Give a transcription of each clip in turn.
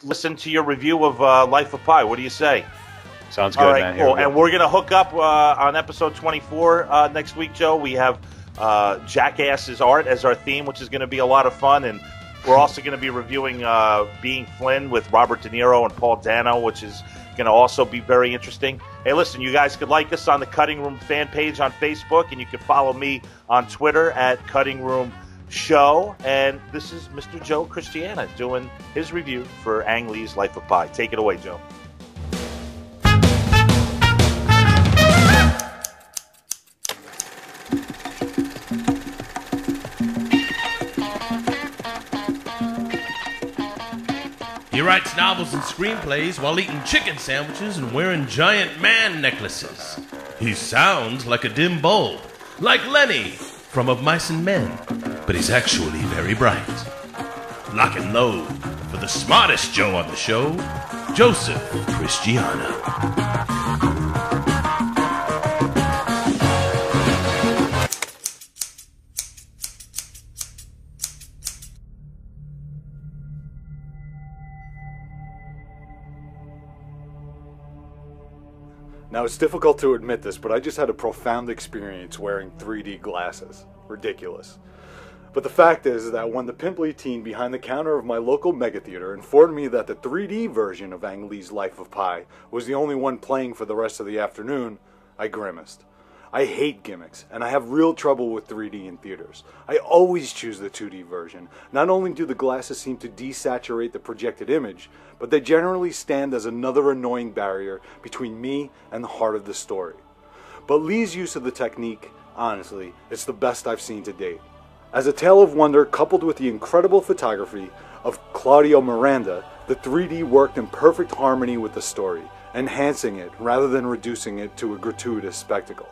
listen to your review of Life of Pi. What do you say? Sounds good, All right, man. cool. And we're going to hook up on episode 24 next week, Joe. We have Jackass's Art as our theme, which is going to be a lot of fun. And we're also going to be reviewing Being Flynn with Robert De Niro and Paul Dano, which is going to also be very interesting. Hey, listen, you guys could like us on the Cutting Room fan page on Facebook, and you can follow me on Twitter at Cutting Room Show. And this is Mr. Joe Christiana doing his review for Ang Lee's Life of Pi. Take it away, Joe. He writes novels and screenplays while eating chicken sandwiches and wearing giant man necklaces. He sounds like a dim bulb, like Lenny from Of Mice and Men, but he's actually very bright. Lock and load for the smartest Joe on the show, Joseph Christiana. Now, it's difficult to admit this, but I just had a profound experience wearing 3D glasses. Ridiculous. But the fact is that when the pimply teen behind the counter of my local megatheater informed me that the 3D version of Ang Lee's Life of Pi was the only one playing for the rest of the afternoon, I grimaced. I hate gimmicks, and I have real trouble with 3D in theaters. I always choose the 2D version. Not only do the glasses seem to desaturate the projected image, but they generally stand as another annoying barrier between me and the heart of the story. But Lee's use of the technique, honestly, it's the best I've seen to date. As a tale of wonder coupled with the incredible photography of Claudio Miranda, the 3D worked in perfect harmony with the story, enhancing it rather than reducing it to a gratuitous spectacle.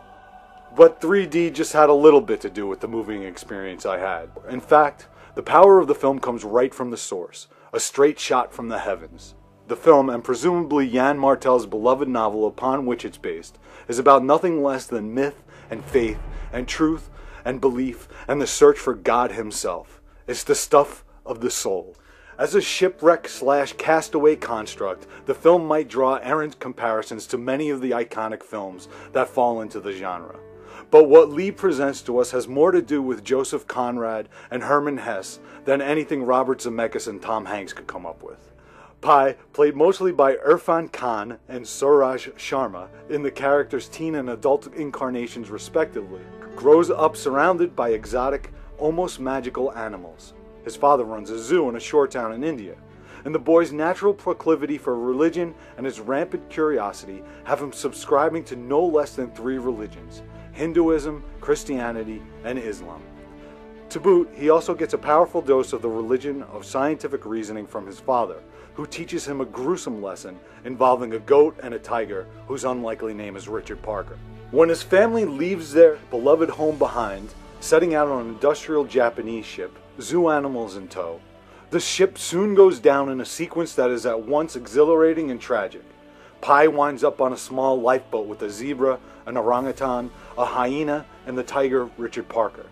But 3D just had a little bit to do with the moving experience I had. In fact, the power of the film comes right from the source, a straight shot from the heavens. The film, and presumably Yann Martel's beloved novel upon which it's based, is about nothing less than myth and faith and truth and belief and the search for God himself. It's the stuff of the soul. As a shipwreck/castaway construct, the film might draw errant comparisons to many of the iconic films that fall into the genre. But what Lee presents to us has more to do with Joseph Conrad and Hermann Hesse than anything Robert Zemeckis and Tom Hanks could come up with. Pi, played mostly by Irfan Khan and Suraj Sharma in the characters' teen and adult incarnations respectively, grows up surrounded by exotic, almost magical animals. His father runs a zoo in a shore town in India, and the boy's natural proclivity for religion and his rampant curiosity have him subscribing to no less than 3 religions: Hinduism, Christianity, and Islam. To boot, he also gets a powerful dose of the religion of scientific reasoning from his father, who teaches him a gruesome lesson involving a goat and a tiger whose unlikely name is Richard Parker. When his family leaves their beloved home behind, setting out on an industrial Japanese ship, zoo animals in tow, the ship soon goes down in a sequence that is at once exhilarating and tragic. Pi winds up on a small lifeboat with a zebra, an orangutan, a hyena, and the tiger Richard Parker.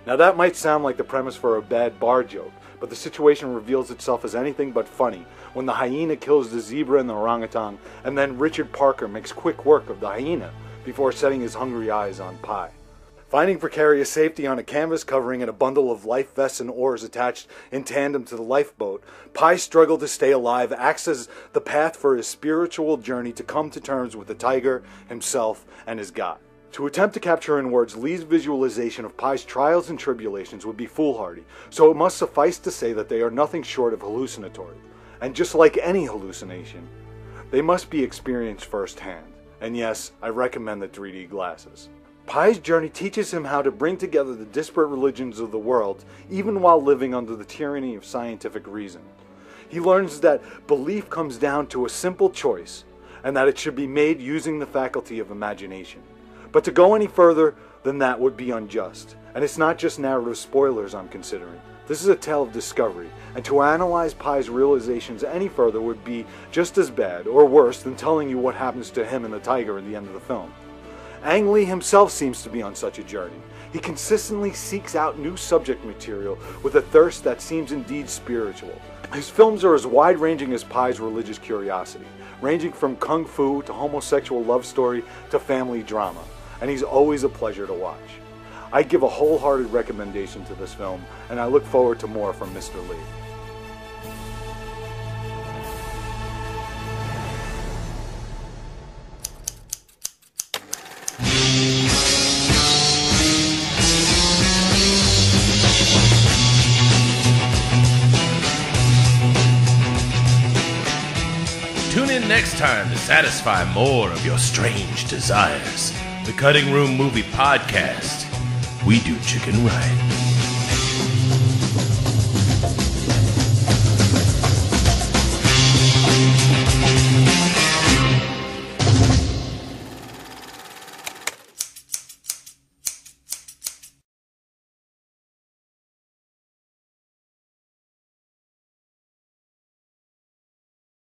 Now that might sound like the premise for a bad bar joke, but the situation reveals itself as anything but funny when the hyena kills the zebra and the orangutan, and then Richard Parker makes quick work of the hyena before setting his hungry eyes on Pi. Finding precarious safety on a canvas covering and a bundle of life vests and oars attached in tandem to the lifeboat, Pi's struggle to stay alive acts as the path for his spiritual journey to come to terms with the tiger, himself, and his God. To attempt to capture in words Lee's visualization of Pi's trials and tribulations would be foolhardy, so it must suffice to say that they are nothing short of hallucinatory. And just like any hallucination, they must be experienced firsthand. And yes, I recommend the 3D glasses. Pi's journey teaches him how to bring together the disparate religions of the world, even while living under the tyranny of scientific reason. He learns that belief comes down to a simple choice, and that it should be made using the faculty of imagination. But to go any further than that would be unjust, and it's not just narrative spoilers I'm considering. This is a tale of discovery, and to analyze Pi's realizations any further would be just as bad, or worse, than telling you what happens to him and the tiger at the end of the film. Ang Lee himself seems to be on such a journey. He consistently seeks out new subject material with a thirst that seems indeed spiritual. His films are as wide-ranging as Pai's religious curiosity, ranging from kung fu to homosexual love story to family drama, and he's always a pleasure to watch. I give a wholehearted recommendation to this film, and I look forward to more from Mr. Lee. Tune in next time to satisfy more of your strange desires. The Cutting Room Movie Podcast. We do chicken right.